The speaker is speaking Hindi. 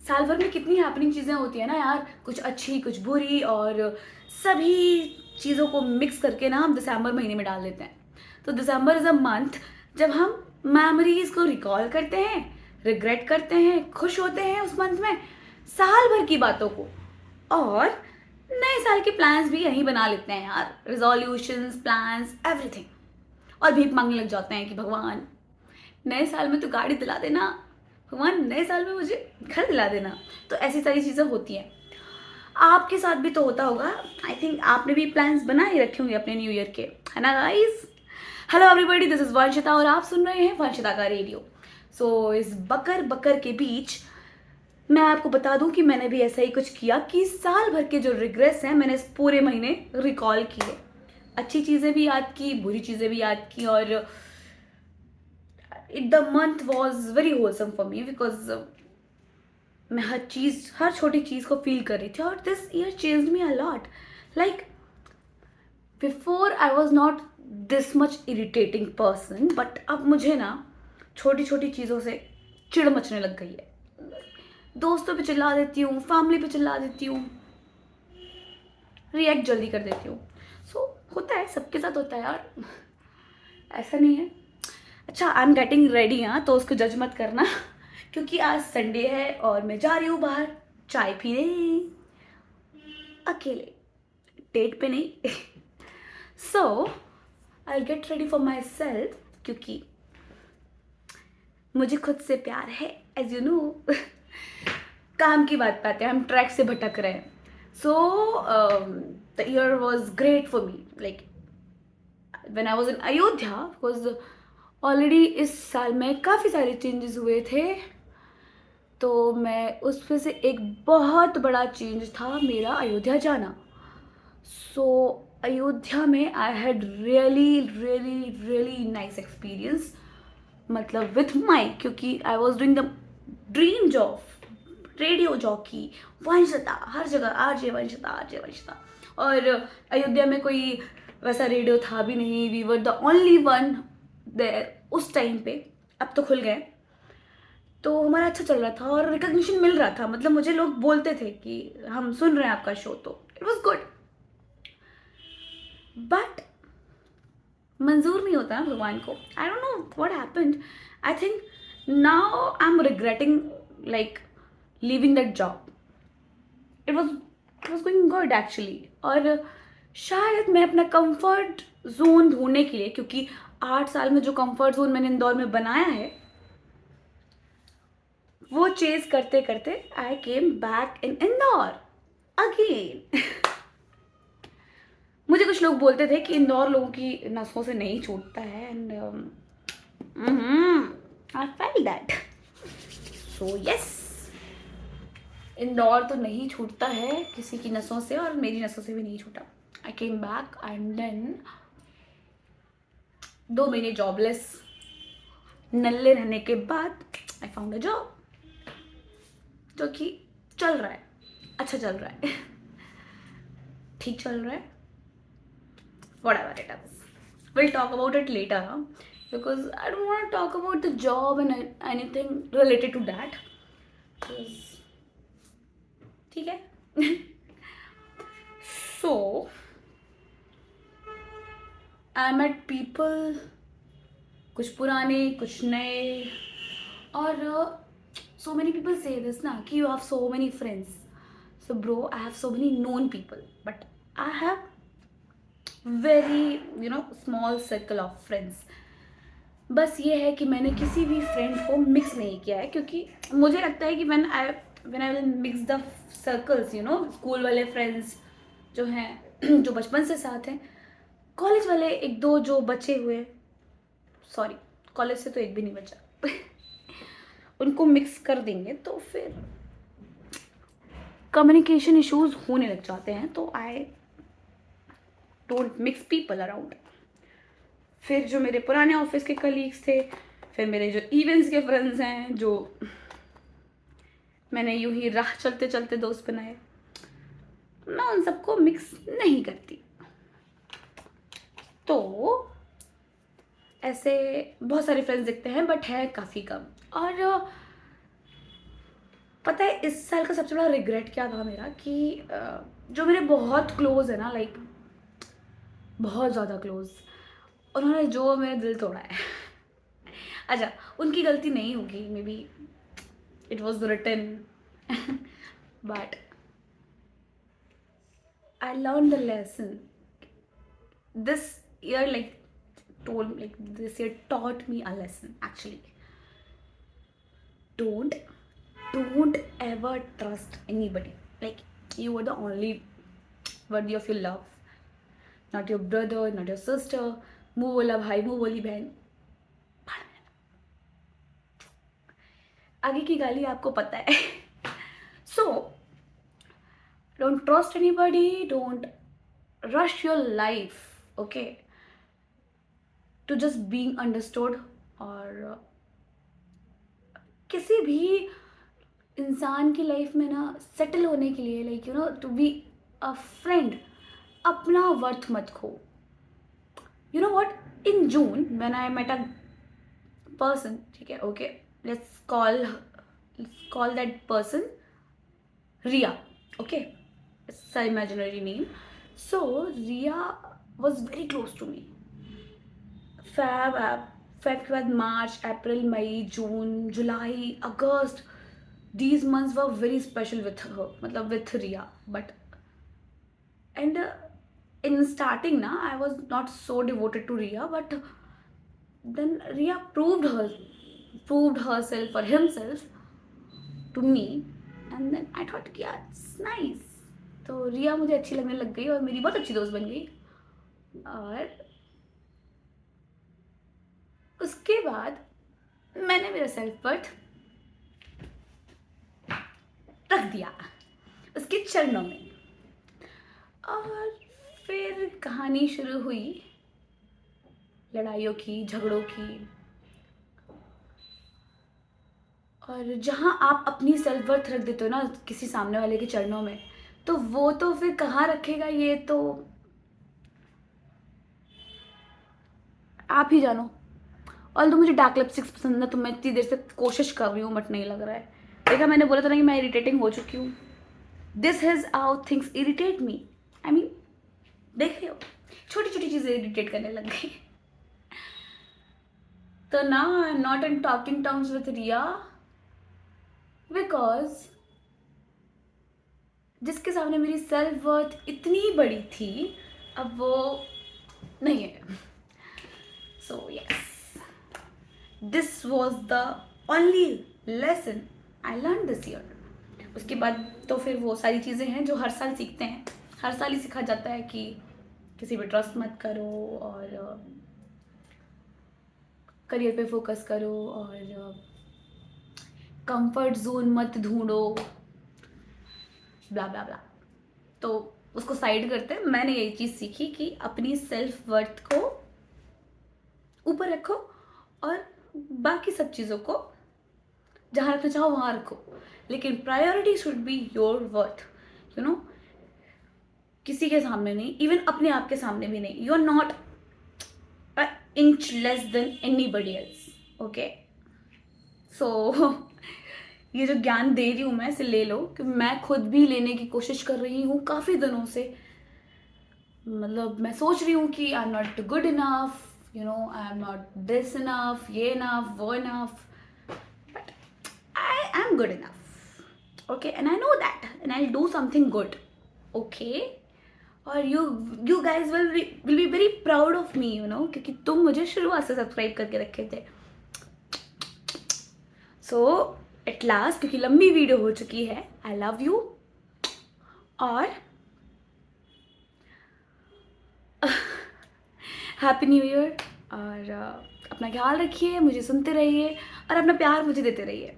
साल भर में कितनी हैपनिंग चीज़ें होती है ना यार, कुछ अच्छी कुछ बुरी, और सभी चीज़ों को मिक्स करके ना हम दिसंबर महीने में डाल देते हैं। तो दिसंबर इज़ अ मंथ जब हम मेमोरीज को रिकॉल करते हैं, रिग्रेट करते हैं, खुश होते हैं उस मंथ में, साल भर की बातों को, और नए साल के प्लान्स भी यहीं बना लेते हैं यार, रिजोल्यूशंस, प्लान्स, एवरीथिंग। और भीख मांगने लग जाते हैं कि भगवान नए साल में तो गाड़ी दिला देना, भगवान नए साल में मुझे घर दिला देना। तो ऐसी सारी चीज़ें होती हैं। आपके साथ भी तो होता होगा। आई थिंक आपने भी प्लान्स बना ही रखे होंगे अपने न्यू ईयर के, है ना guys? Hello everybody, this is Vanshita और आप सुन रहे हैं वंशिता का रेडियो। सो इस बकर बकर के बीच मैं आपको बता दूं कि मैंने भी ऐसा ही कुछ किया कि साल भर के जो रिग्रेट्स हैं मैंने इस पूरे महीने रिकॉल किए। अच्छी चीज़ें भी याद की, बुरी चीज़ें भी याद की, और the month was very wholesome for me because मैं हर छोटी चीज़ को फील कर रही थी। और this year changed me a lot. Like before I was not this much irritating person, but अब मुझे ना छोटी छोटी चीज़ों से चिढ़ मचने लग गई है। दोस्तों पे चिल्ला देती हूँ, फैमिली पे चिल्ला देती हूँ, रिएक्ट जल्दी कर देती हूँ। सो होता है, सबके साथ होता है यार, ऐसा नहीं है। अच्छा, आई एम गेटिंग रेडी, हाँ, तो उसको जज मत करना क्योंकि आज संडे है और मैं जा रही हूँ बाहर चाय पीने, अकेले, डेट पे नहीं। So I get ready for myself, क्योंकि मुझे खुद से प्यार है, एज यू नो। काम की बात पे आते हैं, हम ट्रैक से भटक रहे हैं। So the year was great for me, like when I was in Ayodhya, because already इस साल में काफ़ी सारे चेंजेस हुए थे। तो मैं उसमें से एक बहुत बड़ा चेंज था मेरा अयोध्या जाना। सो अयोध्या में I had really really really nice experience, मतलब विथ माइक, क्योंकि I was doing the dream job, radio jockey, Vanshta, हर जगह आरजे वंशता, आरजे वंशता। और अयोध्या में कोई वैसा रेडियो था भी नहीं, we were the only one there उस टाइम पे। अब तो खुल गए। तो हमारा अच्छा चल रहा था और रिकग्निशन मिल रहा था, मतलब मुझे लोग बोलते थे कि हम सुन रहे हैं आपका शो, तो इट वॉज गुड। बट मंजूर नहीं होता ना भगवान को। I don't know what happened. I think now I M regretting like leaving that job. It was going good actually. और शायद मैं अपना कंफर्ट जोन ढूंढने के लिए, क्योंकि 8 साल में जो कंफर्ट जोन मैंने इंदौर में बनाया है वो चेज करते करते I came back in Indore again. मुझे कुछ लोग बोलते थे कि इंदौर लोगों की नसों से नहीं छूटता है, and I felt that. So yes, Indore तो नहीं छूटता है किसी की नसों से, और मेरी नसों से भी नहीं छूटा। आई केम बैक एंड देन 2 महीने जॉबलेस नल्ले रहने के बाद आई फाउंड अ जॉब जो कि चल रहा है, अच्छा चल रहा है, ठीक चल रहा है। Whatever it is, we'll talk about it later, huh? Because I don't want to talk about the job and anything related to that. Because ठीक है। So I met people, कुछ पुराने कुछ नए, और so many people say this ना कि you have so many friends. So bro, I have so many known people, but I have very small circle of friends. बस ये है कि मैंने किसी भी फ्रेंड को मिक्स नहीं किया है, क्योंकि मुझे लगता है कि when I will mix the circles, school वाले फ्रेंड्स जो हैं जो बचपन से साथ हैं, कॉलेज वाले एक दो जो बचे हुए, सॉरी कॉलेज से तो एक भी नहीं बचा, उनको मिक्स कर देंगे तो फिर कम्युनिकेशन इश्यूज होने लग जाते हैं। तो I don't mix people around. फिर जो मेरे पुराने ऑफिस के कलीग्स थे, फिर मेरे जो इवेंट्स के फ्रेंड्स हैं, जो मैंने यूं ही राह चलते चलते दोस्त बनाए, मैं उन सबको मिक्स नहीं करती। तो ऐसे बहुत सारे फ्रेंड्स दिखते हैं, बट है काफ़ी कम। और पता है इस साल का सबसे बड़ा रिग्रेट क्या था मेरा कि जो मेरे बहुत क्लोज है ना, लाइक बहुत ज़्यादा क्लोज, उन्होंने जो मेरा दिल तोड़ा है अच्छा, उनकी गलती नहीं होगी, maybe it was written but I learn the lesson this year, this year taught me a lesson actually. Don't ever trust anybody. Like, you are the only worthy of your love, not your brother, not your sister. मुंह बोला भाई, मुंह बोली बहन, आगे की गाली आपको पता है so don't trust anybody, don't rush your life, okay, to just being understood. और किसी भी इंसान की लाइफ में ना सेटल होने के लिए, like you know, to be a friend, अपना वर्थ मत खो. You know what, in June when I met a person, ठीक है, okay, let's call that person Riya, okay, it's a imaginary name. So Riya was very close to me. Feb के बाद मार्च, अप्रैल, मई, जून, जुलाई, अगस्त, these months were very special with her, मतलब with Riya. But and in starting na, I was not so devoted to Riya, but then Riya proved herself or himself to me, and then I thought कि यार it's nice. तो रिया मुझे अच्छी लगने लग गई और मेरी बहुत अच्छी दोस्त बन गई. और उसके बाद मैंने मेरा सेल्फ वर्थ रख दिया उसके चरणों में. और फिर कहानी शुरू हुई लड़ाइयों की, झगड़ों की. और जहाँ आप अपनी सेल्फ वर्थ रख देते हो ना किसी सामने वाले के चरणों में, तो वो तो फिर कहाँ रखेगा ये तो आप ही जानो. और तो मुझे डार्क लिपस्टिक्स पसंद है, तो मैं इतनी देर से कोशिश कर रही हूँ बट नहीं लग रहा है. देखा, मैंने बोला था ना कि मैं इरिटेटिंग हो चुकी हूँ. This is how things irritate me. I mean, देख रहे हो, छोटी छोटी चीज़ें इरिटेट करने लग गई. तो now I am not in talking terms with Riya because जिसके सामने मेरी सेल्फ वर्थ इतनी बड़ी थी, अब वो नहीं है. So yes, this was the only lesson I learn this year. उसके बाद तो फिर वो सारी चीज़ें हैं जो हर साल सीखते हैं. हर साल ही सीखा जाता है कि किसी पे ट्रस्ट मत करो, और करियर पे फोकस करो, और कंफर्ट जोन मत ढूंढो, ब्ला ब्ला ब्ला. तो उसको साइड करते हैं. मैंने यही चीज़ सीखी कि अपनी सेल्फ वर्थ को ऊपर रखो और बाकी सब चीज़ों को जहाँ रखना चाहो वहाँ रखो, लेकिन priority should be your worth. You know, किसी के सामने नहीं, इवन अपने आप के सामने भी नहीं. You are not a inch less than anybody else, okay. So ये जो ज्ञान दे रही हूँ मैं, इसे ले लो, कि मैं खुद भी लेने की कोशिश कर रही हूँ काफ़ी दिनों से. मतलब मैं सोच रही हूँ कि I am not good enough, you know, I am not this enough, ये इनफ, वो enough, but I am good enough, okay, and I know that, and I do something good, okay. और you guys will be very proud of me, you know, क्योंकि तुम मुझे शुरुआत से सब्सक्राइब करके रखे थे. सो एट लास्ट, क्योंकि लंबी वीडियो हो चुकी है, आई लव यू. और हैप्पी न्यू ईयर. और अपना ख्याल रखिए, मुझे सुनते रहिए और अपना प्यार मुझे देते रहिए.